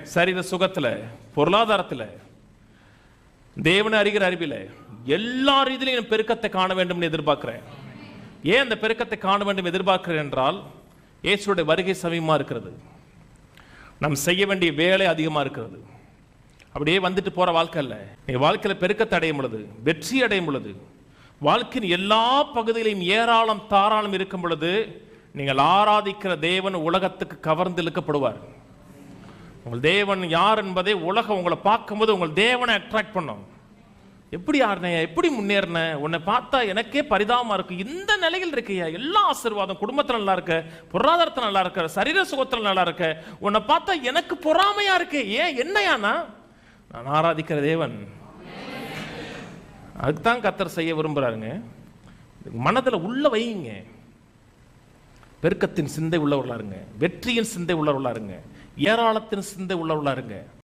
சரீர சுகத்துல, பொருளாதாரத்துல, தேவனை அறிகிற அறிவில, எல்லா ரீதியிலும் பெருக்கத்தை காண வேண்டும் எதிர்பார்க்கிறேன். ஏன் அந்த பெருக்கத்தை காண வேண்டும் எதிர்பார்க்கிறேன் என்றால், இயேசுடைய வருகை சமீபமா இருக்கிறது. நாம் செய்ய வேண்டிய வேலை அதிகமா இருக்கிறது. அப்படியே வந்துட்டு போற வாழ்க்கை அல்ல. நீங்க வாழ்க்கையில பெருக்கத்தை அடையும் பொழுது, வெற்றி அடையும் பொழுது, வாழ்க்கையின் எல்லா பகுதியிலையும் ஏராளம் தாராளம் இருக்கும் பொழுது, நீங்கள் ஆராதிக்கிற தேவன் உலகத்துக்கு கவர்ந்து இழுக்கப்படுவார். உங்கள் தேவன் யார் என்பதை உலகம் உங்களை பார்க்கும்போது உங்கள் தேவனை அட்ராக்ட் பண்ணும். எப்படி ஆறுன, எப்படி முன்னேறின, உன்னை பார்த்தா எனக்கே பரிதாபமா இருக்கு, இந்த நிலையில் இருக்கையா, எல்லா ஆசீர்வாதம், குடும்பத்தில் நல்லா இருக்க, பொருளாதாரத்தில் நல்லா இருக்க, சரீர சுகத்தில் நல்லா இருக்க, உன்னை பார்த்தா எனக்கு பொறாமையா இருக்கு. ஏன், என்னையானா? நான் ஆராதிக்கிற தேவன். அதுதான் கர்த்தர் செய்ய விரும்புறாருங்க. மனதில் உள்ள வைங்க. பெருக்கத்தின் சிந்தை உள்ளவர்களா இருங்க, வெற்றியின் சிந்தை உள்ளவர்களா இருங்க, ஏராளத்தின் சிந்தை உள்ளவர்களா இருங்க.